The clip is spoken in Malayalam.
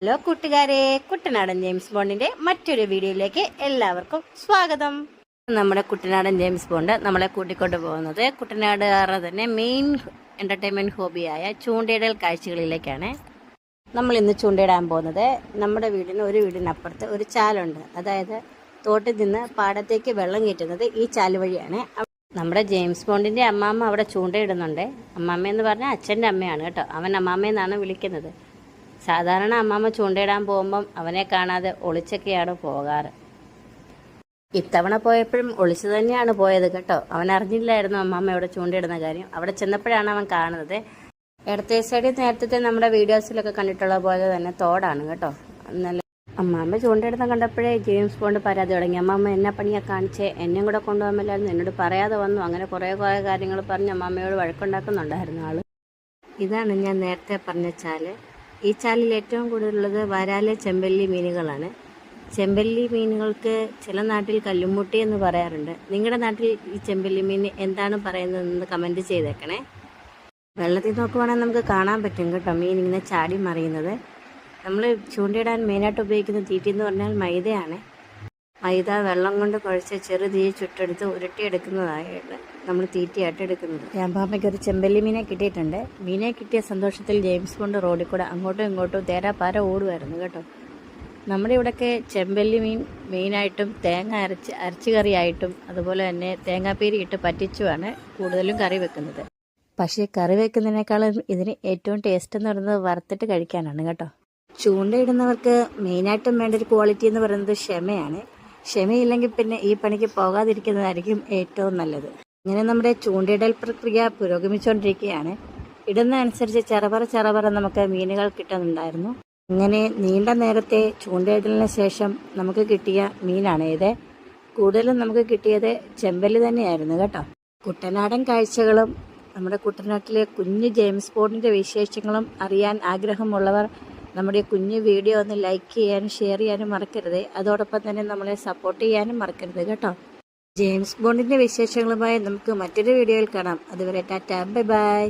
ഹലോ കൂട്ടുകാരെ, കുട്ടനാടൻ ജെയിംസ് ബോണ്ടിന്റെ മറ്റൊരു വീഡിയോയിലേക്ക് എല്ലാവർക്കും സ്വാഗതം. നമ്മുടെ കുട്ടനാടൻ ജെയിംസ് ബോണ്ട് നമ്മളെ കൂട്ടിക്കൊണ്ട് പോകുന്നത് കുട്ടനാടുകാരുടെ തന്നെ മെയിൻ എന്റർടൈൻമെന്റ് ഹോബിയായ ചൂണ്ടയിടൽ കാഴ്ചകളിലേക്കാണ്. നമ്മൾ ഇന്ന് ചൂണ്ടയിടാൻ പോകുന്നത് നമ്മുടെ ഒരു വീടിനപ്പുറത്ത് ഒരു ചാലുണ്ട്. അതായത് തോട്ടിൽ നിന്ന് പാടത്തേക്ക് വെള്ളം കയറ്റുന്നത് ഈ ചാല് വഴിയാണ്. നമ്മുടെ ജെയിംസ് ബോണ്ടിന്റെ അമ്മാമ്മ അവിടെ ചൂണ്ടയിടുന്നുണ്ട്. അമ്മാമ്മ എന്ന് പറഞ്ഞാൽ അച്ഛൻ്റെ അമ്മയാണ് കേട്ടോ. അവൻ അമ്മാമ്മയെന്നാണ് വിളിക്കുന്നത്. സാധാരണ അമ്മാമ്മ ചൂണ്ടയിടാൻ പോകുമ്പം അവനെ കാണാതെ ഒളിച്ചൊക്കെയാണ് പോകാറ്. ഇത്തവണ പോയപ്പോഴും ഒളിച്ചു തന്നെയാണ് പോയത് കേട്ടോ. അവൻ അറിഞ്ഞില്ലായിരുന്നു അമ്മാമ്മ ഇവിടെ ചൂണ്ടയിടുന്ന കാര്യം. അവിടെ ചെന്നപ്പോഴാണ് അവൻ കാണുന്നത്. ഇടത്തെ സൈഡിൽ നേരത്തെ നമ്മുടെ വീഡിയോസിലൊക്കെ കണ്ടിട്ടുള്ള പോലെ തന്നെ തോടാണ് കേട്ടോ. നല്ല അമ്മാമ്മ ചൂണ്ടയിടുന്ന കണ്ടപ്പോഴേ ജെയിംസ് ബോണ്ട് പരാതി തുടങ്ങി. അമ്മാമ്മ എന്നെ പണിയാ കാണിച്ചേ, എന്നെയും കൂടെ കൊണ്ടുപോകാമല്ലായിരുന്നു, എന്നോട് പറയാതെ വന്നു. അങ്ങനെ കുറേ കാര്യങ്ങൾ പറഞ്ഞ് അമ്മാമ്മയോട് വഴക്കുണ്ടാക്കുന്നുണ്ടായിരുന്നു ആള്. ഇതാണ് ഞാൻ നേരത്തെ പറഞ്ഞ ചാല്. ഈ ചാലിൽ ഏറ്റവും കൂടുതലുള്ളത് വരാലെ ചെമ്പല്ലി മീനുകളാണ്. ചെമ്പല്ലി മീനുകൾക്ക് ചില നാട്ടിൽ കല്ലുമുട്ടി എന്ന് പറയാറുണ്ട്. നിങ്ങളുടെ നാട്ടിൽ ഈ ചെമ്പല്ലി മീൻ എന്താണ് പറയുന്നതെന്ന് കമൻറ്റ് ചെയ്തേക്കണേ. വെള്ളത്തിൽ നോക്കുവാണെങ്കിൽ നമുക്ക് കാണാൻ പറ്റും കേട്ടോ മീൻ ഇങ്ങനെ ചാടി മറിയുന്നത്. നമ്മൾ ചൂണ്ടയിടാൻ മെയിനായിട്ട് ഉപയോഗിക്കുന്ന തീറ്റി എന്ന് പറഞ്ഞാൽ മൈദയാണ്. മൈദ വെള്ളം കൊണ്ട് കുഴച്ച് ചെറു തീ ചുട്ടെടുത്ത് ഉരുട്ടിയെടുക്കുന്നതായിട്ട് നമ്മൾ തീറ്റയായിട്ട് എടുക്കുന്നത്. രാമ്പാമ്മയ്ക്ക് ഒരു ചെമ്പല്ലി മീനെ കിട്ടിയിട്ടുണ്ട്. മീനെ കിട്ടിയ സന്തോഷത്തിൽ ജെയിംസ് ബോണ്ട് റോഡിൽ കൂടെ അങ്ങോട്ടും ഇങ്ങോട്ടും തേരാപ്പാര ഓടുമായിരുന്നു കേട്ടോ. നമ്മുടെ ഇവിടെയൊക്കെ ചെമ്പല്ലി മീൻ മെയിനായിട്ടും തേങ്ങ അരച്ച് കറിയായിട്ടും അതുപോലെ തന്നെ തേങ്ങാപ്പീരി ഇട്ട് പറ്റിച്ചുമാണ് കൂടുതലും കറി വെക്കുന്നത്. പക്ഷേ കറി വെക്കുന്നതിനേക്കാളും ഇതിന് ഏറ്റവും ടേസ്റ്റ് എന്ന് പറയുന്നത് വറുത്തിട്ട് കഴിക്കാനാണ് കേട്ടോ. ചൂണ്ടയിടുന്നവർക്ക് മെയിനായിട്ടും വേണ്ട ഒരു ക്വാളിറ്റി എന്ന് പറയുന്നത് ക്ഷമയാണ്. ക്ഷമയില്ലെങ്കിൽ പിന്നെ ഈ പണിക്ക് പോകാതിരിക്കുന്നതായിരിക്കും ഏറ്റവും നല്ലത്. ഇങ്ങനെ നമ്മുടെ ചൂണ്ടയിടൽ പ്രക്രിയ പുരോഗമിച്ചുകൊണ്ടിരിക്കുകയാണ്. ഇടുന്ന അനുസരിച്ച് ചെറപറ നമുക്ക് മീനുകൾ കിട്ടുന്നുണ്ടായിരുന്നു. ഇങ്ങനെ നീണ്ട നേരത്തെ ചൂണ്ടയിടലിന് ശേഷം നമുക്ക് കിട്ടിയ മീനാണ് ഇത്. കൂടുതലും നമുക്ക് കിട്ടിയത് ചെമ്പല്ലി തന്നെയായിരുന്നു കേട്ടോ. കുട്ടനാടൻ കാഴ്ചകളും നമ്മുടെ കുട്ടനാട്ടിലെ കുഞ്ഞു ജെയിംസ് ബോണ്ടിന്റെ വിശേഷങ്ങളും അറിയാൻ ആഗ്രഹമുള്ളവർ നമ്മുടെ കുഞ്ഞു വീഡിയോ ഒന്ന് ലൈക്ക് ചെയ്യാനും ഷെയർ ചെയ്യാനും മറക്കരുത്. അതോടൊപ്പം തന്നെ നമ്മളെ സപ്പോർട്ട് ചെയ്യാനും മറക്കരുത് കേട്ടോ. ജെയിംസ് ബോണ്ടിന്റെ വിശേഷങ്ങളുമായി നമുക്ക് മറ്റൊരു വീഡിയോയിൽ കാണാം. അതുവരെ ടാറ്റാ, ബൈ ബൈ.